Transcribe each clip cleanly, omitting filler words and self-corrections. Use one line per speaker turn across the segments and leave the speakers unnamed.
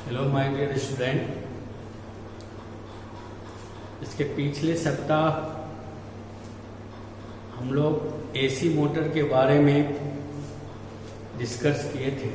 Hello my dear student, इसके पिछले सप्ताह हम लोग एसी मोटर के बारे में डिस्कस किए थे।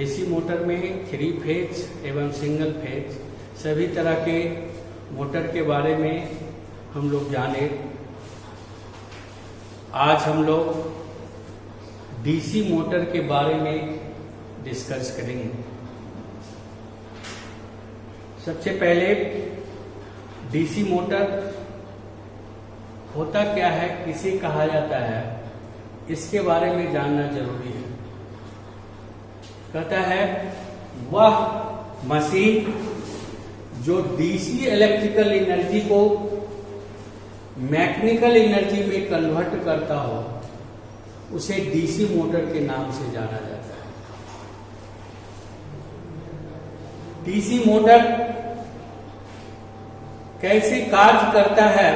एसी मोटर में 3 फेज एवं सिंगल फेज सभी तरह के मोटर के बारे में हम लोग जाने। आज हम लोग डीसी मोटर के बारे में डिस्कस करेंगे। सबसे पहले डीसी मोटर होता क्या है, किसे कहा जाता है, इसके बारे में जानना जरूरी है। कहता है वह मशीन जो डीसी इलेक्ट्रिकल एनर्जी को मैकेनिकल एनर्जी में कन्वर्ट करता हो उसे डीसी मोटर के नाम से जाना जाता है। डीसी मोटर कैसे कार्य करता है,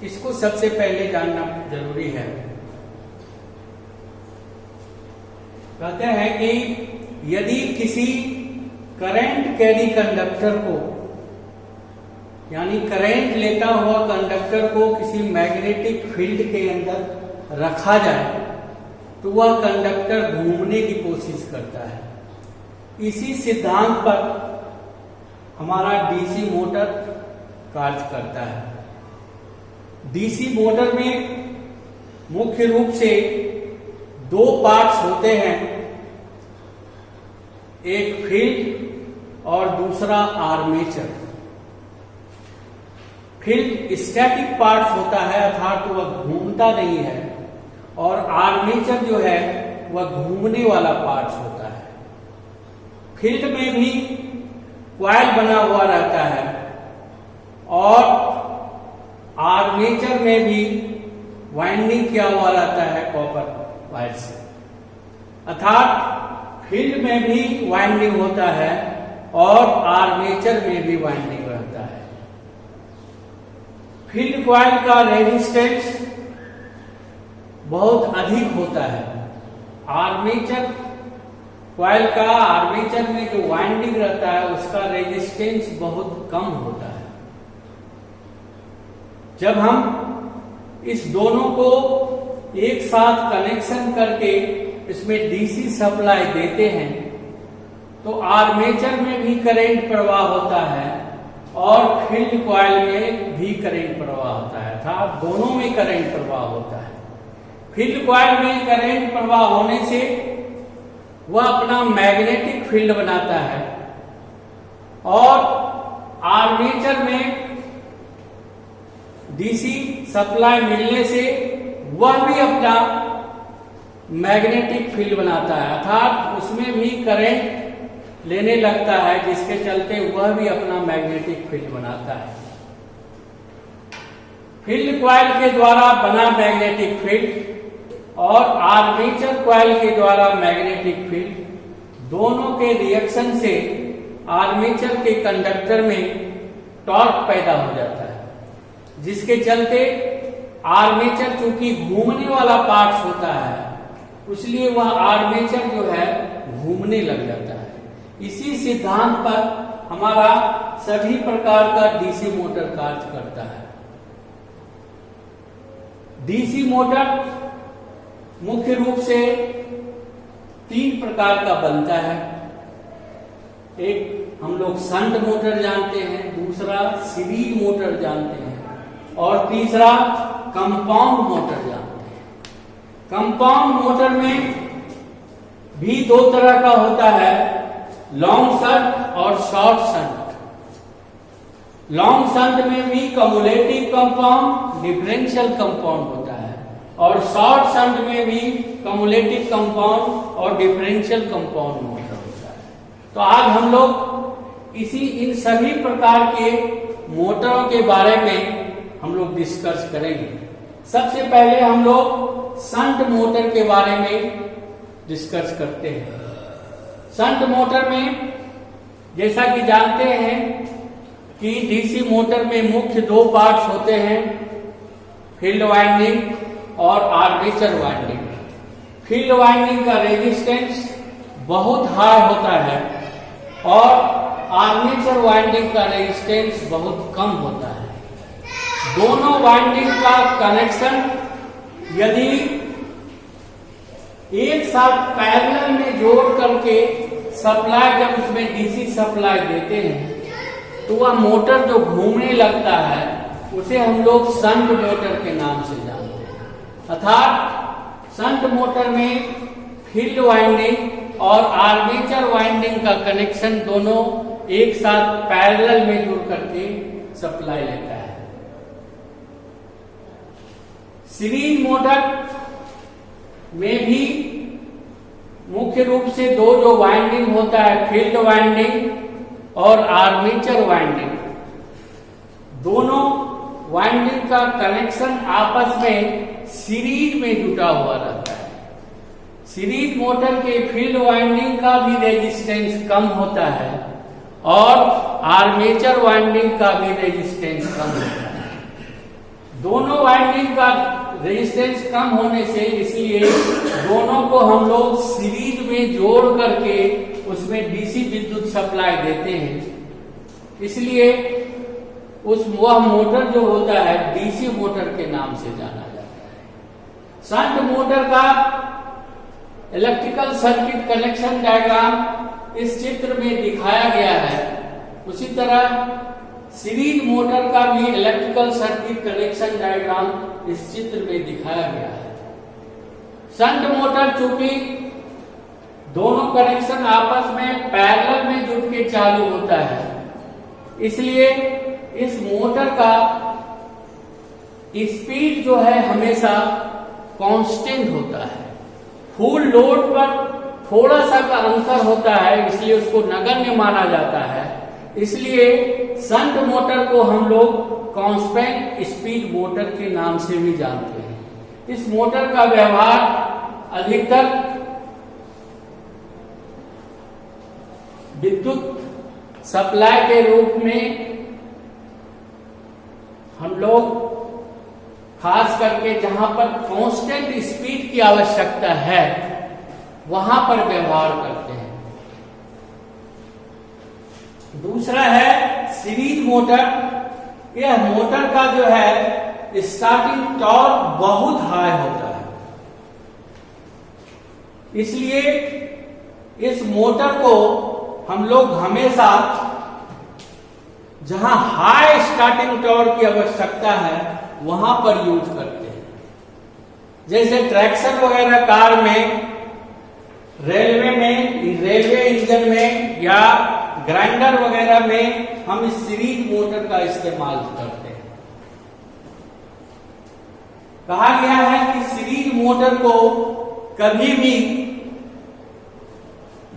इसको सबसे पहले जानना जरूरी है। कहते हैं कि यदि किसी करंट कैरी कंडक्टर को, यानी करंट लेता हुआ कंडक्टर को किसी मैग्नेटिक फील्ड के अंदर रखा जाए तो वह कंडक्टर घूमने की कोशिश करता है। इसी सिद्धांत पर हमारा डीसी मोटर कार्य करता है। डीसी मोटर में मुख्य रूप से 2 पार्ट्स होते हैं, एक फील्ड और दूसरा आर्मेचर। फील्ड स्टैटिक पार्ट होता है, अर्थात वह घूमता नहीं है, और आर्मेचर जो है वह घूमने वाला पार्ट होता है। फील्ड में भी कॉइल बना हुआ रहता है और आर्मेचर में भी वाइंडिंग किया हुआ रहता है कॉपर वायर से, अर्थात फील्ड में भी वाइंडिंग होता है और आर्मेचर में भी वाइंडिंग रहता है। फील्ड कॉइल का रेजिस्टेंस बहुत अधिक होता है। आर्मेचर कॉइल का आर्मेचर में जो वाइंडिंग रहता है उसका रेजिस्टेंस बहुत कम होता है। जब हम इस दोनों को एक साथ कनेक्शन करके इसमें डीसी सप्लाई देते हैं तो आर्मेचर में भी करंट प्रवाह होता है और फील्ड कॉइल में भी करंट प्रवाह होता है, अर्थात दोनों में करंट प्रवाह होता है। फील्ड कॉइल में करंट प्रवाह होने से वह अपना मैग्नेटिक फील्ड बनाता है और आर्मेचर में डीसी सप्लाई मिलने से वह भी अपना मैग्नेटिक फील्ड बनाता है, अर्थात उसमें भी करंट लेने लगता है, जिसके चलते वह भी अपना मैग्नेटिक फील्ड बनाता है। फील्ड कॉइल के द्वारा बना मैग्नेटिक फील्ड और आर्मेचर कॉइल के द्वारा मैग्नेटिक फील्ड दोनों के रिएक्शन से आर्मेचर के कंडक्टर में टॉर्क पैदा हो जाता है, जिसके चलते आर्मेचर चूंकि घूमने वाला पार्ट होता है इसलिए वह आर्मेचर जो है घूमने लग जाता है। इसी सिद्धांत पर हमारा सभी प्रकार का डीसी मोटर कार्य करता है। डीसी मोटर मुख्य रूप से 3 प्रकार का बनता है। एक हम लोग शंट मोटर जानते हैं, दूसरा सीरीज मोटर जानते हैं और तीसरा कंपाउंड मोटर जानते हैं। कंपाउंड मोटर में भी 2 तरह का होता है, लॉन्ग शंट और शॉर्ट शंट। लॉन्ग शंट में भी कम्युलेटिव कंपाउंड, डिफरेंशियल कंपाउंड होता है और शॉर्ट शंट में भी कम्युलेटिव कंपाउंड और डिफरेंशियल कंपाउंड मोटर होता है। तो आज हम लोग इन सभी प्रकार के मोटरों के बारे में हम लोग डिस्कस करेंगे। सबसे पहले हम लोग शंट मोटर के बारे में डिस्कस करते हैं। शंट मोटर में जैसा कि जानते हैं कि डीसी मोटर में मुख्य 2 पार्ट्स होते हैं, फील्ड वाइंडिंग और आर्मेचर वाइंडिंग। फील्ड वाइंडिंग का रेजिस्टेंस बहुत हाई होता है और आर्मेचर वाइंडिंग का रेजिस्टेंस बहुत कम होता है। दोनों वाइंडिंग का कनेक्शन यदि एक साथ पैरेलल में जोड़ करके सप्लाई, जब उसमें डीसी सप्लाई देते हैं तो वह मोटर जो घूमने लगता है उसे हम लोग शंट मोटर के नाम से जानते हैं। अर्थात शंट मोटर में फील्ड वाइंडिंग और आर्मेचर वाइंडिंग का कनेक्शन दोनों एक साथ पैरेलल में जुड़ करके सप्लाई लेता है। सीरीज मोटर में भी मुख्य रूप से दो जो वाइंडिंग होता है, फील्ड वाइंडिंग और आर्मेचर वाइंडिंग, दोनों वाइंडिंग का कनेक्शन आपस में सीरीज में जुटा हुआ रहता है। सीरीज मोटर के फील्ड वाइंडिंग का भी रेजिस्टेंस कम होता है और आर्मेचर वाइंडिंग का भी रेजिस्टेंस कम होता है। दोनों वाइंडिंग का रेजिस्टेंस कम होने से इसलिए दोनों को हम लोग सीरीज में जोड़ करके उसमें डीसी विद्युत सप्लाई देते हैं। इसलिए वह मोटर जो होता है डीसी मोटर के नाम से जाना जाता है। शंट मोटर का इलेक्ट्रिकल सर्किट कनेक्शन डायग्राम इस चित्र में दिखाया गया है। उसी तरह सीरीज मोटर का भी इलेक्ट्रिकल सर्किट कनेक्शन डायग्राम इस चित्र में दिखाया गया है। शंट मोटर चूंकि दोनों कनेक्शन आपस में पैरेलल में जुड़ के चालू होता है, इसलिए इस मोटर का स्पीड जो है हमेशा कांस्टेंट होता है। फुल लोड पर थोड़ा सा का अंतर होता है, इसलिए उसको नगण्य माना जाता है। इसलिए शंट मोटर को हम लोग कांस्टेंट स्पीड मोटर के नाम से भी जानते हैं। इस मोटर का व्यवहार अधिकतर विद्युत सप्लाई के रूप में हम लोग खास करके जहां पर कांस्टेंट स्पीड की आवश्यकता है वहां पर व्यवहार करते हैं। दूसरा है सीरीज मोटर। यह मोटर का जो है स्टार्टिंग टॉर्क बहुत हाई होता है, इसलिए इस मोटर को हम लोग हमेशा जहां हाई स्टार्टिंग टॉर्क की आवश्यकता है वहां पर यूज करते हैं। जैसे ट्रैक्शन वगैरह कार में, रेलवे इंजन में या ग्राइंडर वगैरह में हम इस सीरीज मोटर का इस्तेमाल करते हैं। कहा गया है कि सीरीज मोटर को कभी भी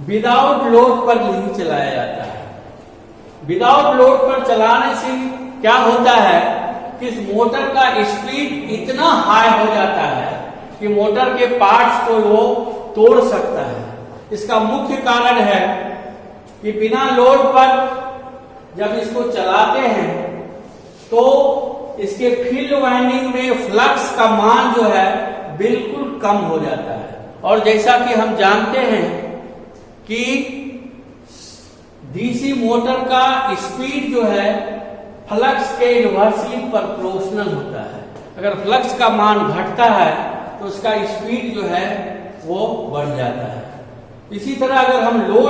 विदाउट लोड पर नहीं चलाया जाता है। विदाउट लोड पर चलाने से क्या होता है कि इस मोटर का स्पीड इतना हाई हो जाता है कि मोटर के पार्ट्स को वो तोड़ सकता है। इसका मुख्य कारण है कि बिना लोड पर जब इसको चलाते हैं तो इसके फील्ड वाइंडिंग में फ्लक्स का मान जो है बिल्कुल कम हो जाता है। और जैसा कि हम जानते हैं कि डीसी मोटर का स्पीड जो है फ्लक्स के इनवर्सली प्रोपोर्शनल होता है। अगर फ्लक्स का मान घटता है तो उसका स्पीड जो है वो बढ़ जाता है। इसी तरह अगर हम नो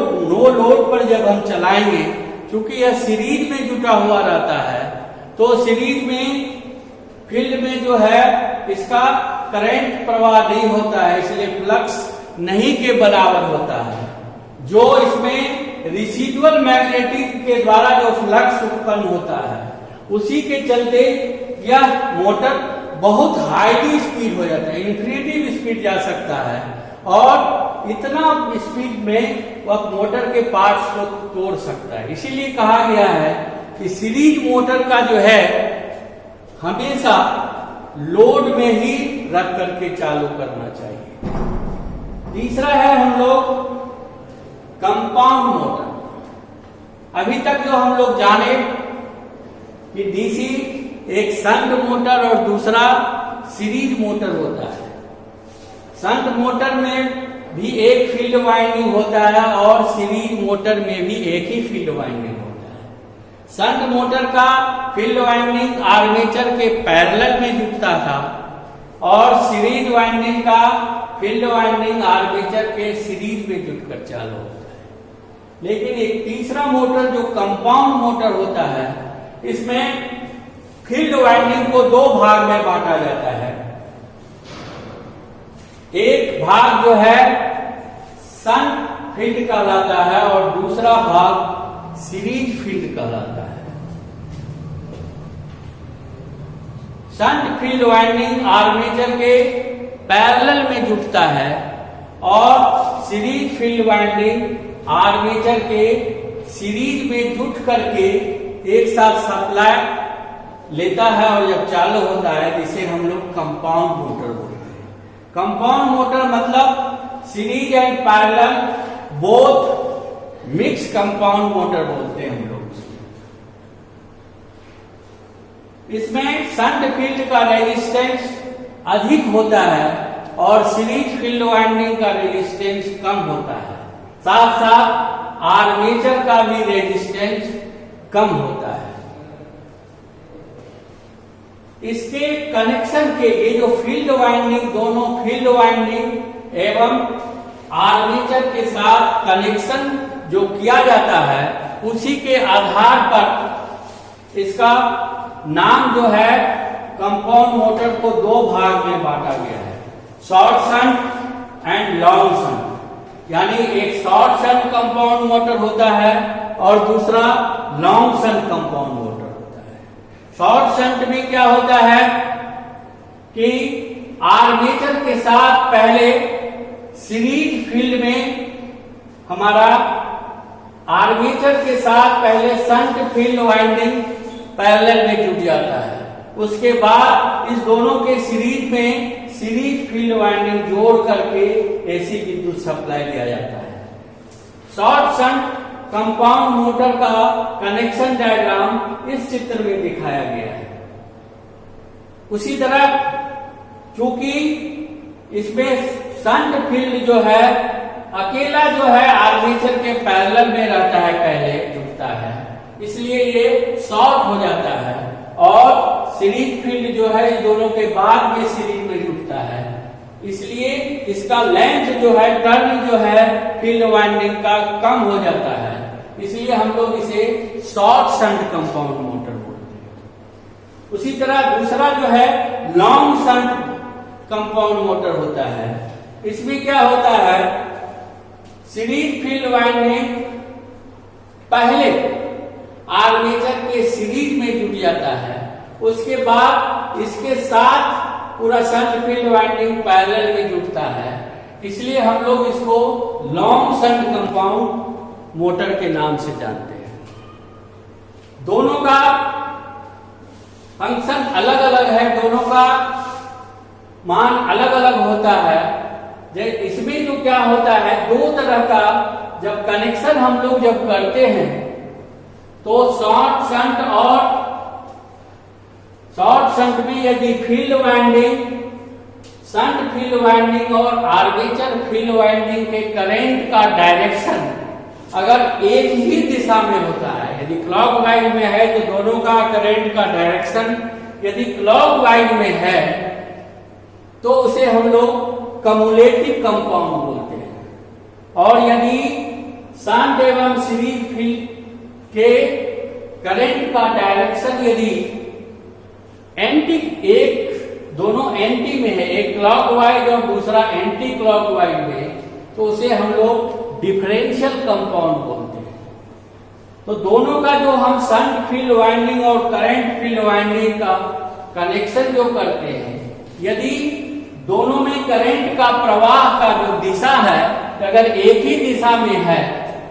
लोड पर जब हम चलाएंगे, क्योंकि यह सीरीज में जुटा हुआ रहता है, तो सीरीज में फील्ड में जो है इसका करंट प्रवाह नहीं होता है, इसलिए फ्लक्स नहीं के बराबर होता है। जो इसमें रिसीडुअल मैग्नेटिक के द्वारा जो फ्लक्स उत्पन्न होता है उसी के चलते यह मोटर बहुत हाईली स्पीड हो जाता है, इन्फिनिटी स्पीड जा सकता है और इतना स्पीड में वह मोटर के पार्ट्स को तोड़ सकता है। इसीलिए कहा गया है कि सीरीज मोटर का जो है हमेशा लोड में ही रख करके चालू करना चाहिए। तीसरा है हम लोग कंपाउंड मोटर। अभी तक जो हम लोग जाने कि डीसी एक शंट मोटर और दूसरा सीरीज मोटर होता है। शंट मोटर में भी एक फील्ड वाइंडिंग होता है और सीरीज मोटर में भी एक ही फील्ड वाइंडिंग होता है। शंट मोटर का फील्ड वाइंडिंग आर्मेचर के पैरेलल में जुटता था और सीरीज वाइंडिंग का फील्ड वाइंडिंग आर्मेचर के सीरीज में जुटकर चालू होता है। लेकिन एक तीसरा मोटर जो कंपाउंड मोटर होता है, इसमें फील्ड वाइंडिंग को दो भाग में बांटा जाता है। एक भाग जो है शंट फील्ड कहलाता है और दूसरा भाग सीरीज फील्ड कहलाता है। शंट फील्ड वाइंडिंग आर्मेचर के पैरेलल में जुटता है और सीरीज फील्ड वाइंडिंग आर्मेचर के सीरीज में जुट करके एक साथ सप्लाई लेता है और जब चालू होता है जिसे हम लोग कंपाउंड मोटर बोलते हैं। कंपाउंड मोटर मतलब series and parallel both mix compound motor बोलते हैं हम लोग। इसमें शंट फील्ड का रेजिस्टेंस अधिक होता है और सीरीज फील्ड वाइंडिंग का रेजिस्टेंस कम होता है। साथ साथ आर्मेचर का भी रेजिस्टेंस कम होता है। इसके कनेक्शन के ये जो फील्ड वाइंडिंग, दोनों फील्ड वाइंडिंग एवं आर्मेचर के साथ कनेक्शन जो किया जाता है, उसी के आधार पर इसका नाम जो है कंपाउंड मोटर को दो भाग में बांटा गया है, short shunt and long shunt. यानी एक शॉर्ट शंट कंपाउंड मोटर होता है और दूसरा लॉन्ग शंट कंपाउंड मोटर होता है। शॉर्ट शंट में क्या होता है कि आर्मेचर के साथ पहले सीरीज फील्ड में हमारा आर्मेचर के साथ पहले शंट फील्ड वाइंडिंग पैरेलल में जुट जाता है। उसके बाद इस दोनों के सीरीज में सीरीज फील्ड वाइंडिंग जोड़ करके एसी विद्युत सप्लाई दिया जाता है। शॉर्ट शंट कंपाउंड मोटर का कनेक्शन डायग्राम इस चित्र में दिखाया गया है। उसी तरह चूंकि इसमें शंट फील्ड जो है अकेला जो है आर्मेचर के पैरेलल में रहता है, पहले जुटता है, इसलिए ये शॉर्ट हो जाता है और सीरीज फील्ड जो है इन दोनों के बाद में सीरीज में जुटता है, इसलिए इसका लेंथ जो है, टर्न जो है फील्ड वाइंडिंग का कम हो जाता है। इसलिए हम लोग इसे शॉर्ट शंट कंपाउंड मोटर बोलते हैं। उसी तरह दूसरा जो है लॉन्ग शंट कंपाउंड मोटर होता है। इसमें क्या होता है, सीरीज फील्ड वाइंडिंग पहले आर्मेचर के सीरीज में जुट जाता है, उसके बाद इसके साथ पूरा शंट फील्ड वाइंडिंग पैरेलल में जुटता है, इसलिए हम लोग इसको लॉन्ग शंट कंपाउंड मोटर के नाम से जानते हैं। दोनों का फंक्शन अलग अलग है, दोनों का मान अलग अलग होता है। इसमें जो क्या होता है, दो तरह का जब कनेक्शन हम लोग जब करते हैं तो शॉर्ट शंट में यदि field winding, shunt field winding और आर्मेचर फील्ड वाइंडिंग के करंट का डायरेक्शन अगर एक ही दिशा में होता है, यदि क्लॉकवाइज में है तो दोनों का करंट का डायरेक्शन यदि क्लॉकवाइज में है तो उसे हम लोग कम्युलेटिव कंपाउंड बोलते हैं। और यदि शंट एवं सीरीज फील्ड के करंट का डायरेक्शन यदि दोनों एंटी में है, एक क्लॉकवाइज और दूसरा एंटी क्लॉकवाइज में, तो उसे हम लोग डिफरेंशियल कंपाउंड बोलते हैं। तो दोनों का जो हम शंट फील्ड वाइंडिंग और करंट फील्ड वाइंडिंग का कनेक्शन जो करते हैं, यदि दोनों में करंट का प्रवाह का जो दिशा है अगर एक ही दिशा में है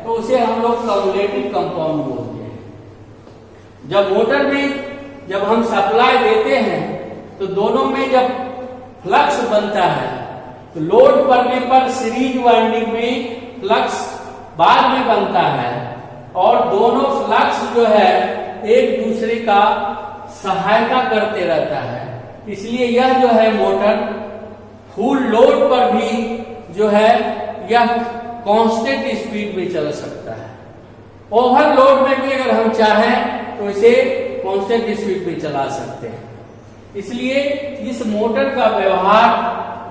तो उसे हम लोग कम्युलेटिव कंपाउंड बोलते हैं। जब मोटर में जब हम सप्लाई देते हैं तो दोनों में जब फ्लक्स बनता है तो लोड पड़ने पर सीरीज वाइंडिंग में फ्लक्स बाद में बनता है और दोनों फ्लक्स जो है एक दूसरे का सहायता करते रहता है। इसलिए यह जो है मोटर फुल लोड पर भी जो है यह कांस्टेंट स्पीड में चल सकता है। ओवरलोड में भी अगर हम चाहें तो इसे कांस्टेंट स्पीड में चला सकते हैं। इसलिए इस मोटर का व्यवहार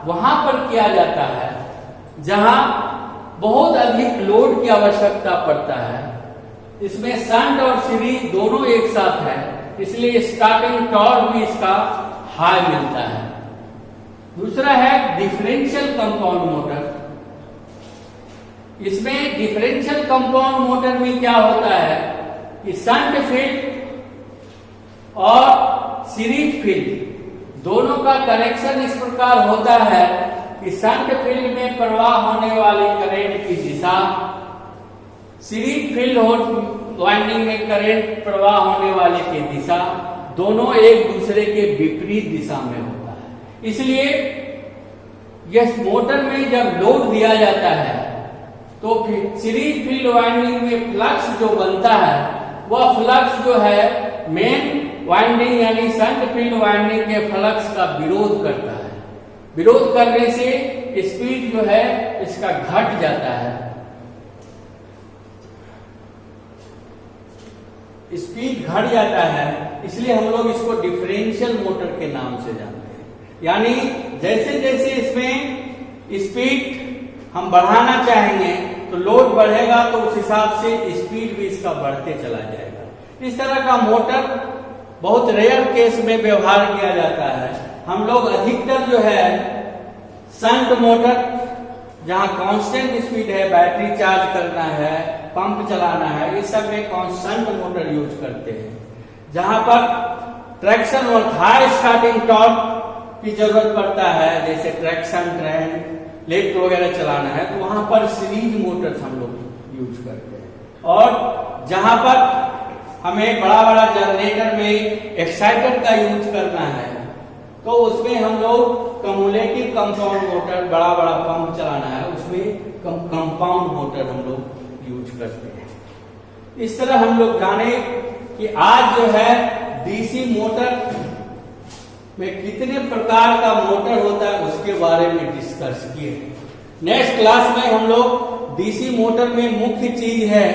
वहां पर किया जाता है जहां बहुत अधिक लोड की आवश्यकता पड़ता है। इसमें शंट और सीरीज दोनों एक साथ है, इसलिए स्टार्टिंग टॉर्क भी इसका हाई मिलता है। दूसरा है डिफरेंशियल कंपाउंड मोटर। इसमें डिफरेंशियल कंपाउंड मोटर में क्या होता है कि शंट फील्ड और सीरीज फील्ड दोनों का कनेक्शन इस प्रकार होता है कि शंट फील्ड में प्रवाह होने वाले करंट की दिशा, सीरीज फील्ड वाइंडिंग में करंट प्रवाह होने वाले की दिशा दोनों एक दूसरे के विपरीत दिशा में होता है। इसलिए यह मोटर में जब लोड दिया जाता है तो सीरीज फील्ड वाइंडिंग में फ्लक्स जो बनता है वह फ्लक्स जो है मेन वाइंडिंग यानी शंट फील्ड वाइंडिंग के फ्लक्स का विरोध करता है। विरोध करने से स्पीड जो है इसका घट जाता है, स्पीड घट जाता है। इसलिए हम लोग इसको डिफरेंशियल मोटर के नाम से जानते हैं। यानी जैसे जैसे इसमें स्पीड हम बढ़ाना चाहेंगे तो लोड बढ़ेगा तो उस हिसाब से स्पीड भी इसका बढ़ते चला जाएगा। इस तरह का मोटर बहुत रेयर केस में व्यवहार किया जाता है। हम लोग अधिकतर जो है शंट मोटर जहां कांस्टेंट स्पीड है, बैटरी चार्ज करना है, पंप चलाना है, इस सब में कांस्टेंट मोटर यूज करते हैं। जहां पर ट्रैक्शन और हाई स्टार्टिंग टॉर्क की जरूरत पड़ता है, जैसे ट्रैक्शन ट्रेन लिफ्ट वगैरह चलाना है, तो वहां पर सीरीज मोटर्स हम लोग यूज करते हैं। और जहां पर हमें बड़ा बड़ा जनरेटर में एक्साइटर का यूज करना है तो उसमें हम लोग कम्युलेटिव कंपाउंड मोटर, बड़ा बड़ा पंप चलाना है, उसमें कंपाउंड मोटर हम लोग यूज करते हैं। इस तरह हम लोग जाने कि आज जो है डीसी मोटर में कितने प्रकार का मोटर होता है उसके बारे में डिस्कस किए। नेक्स्ट क्लास में हम लोग डीसी मोटर में मुख्य चीज है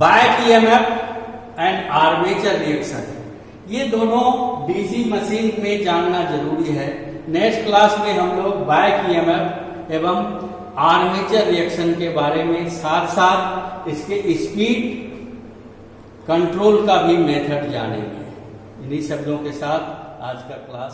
back EMF and armature reaction. ये दोनों डीसी मशीन में जानना जरूरी है। नेक्स्ट क्लास में हम लोग बैक ईएमएफ एवं आर्मेचर रिएक्शन के बारे में साथ साथ इसके स्पीड कंट्रोल का भी मेथड जानेंगे। इन्हीं शब्दों के साथ आज का क्लास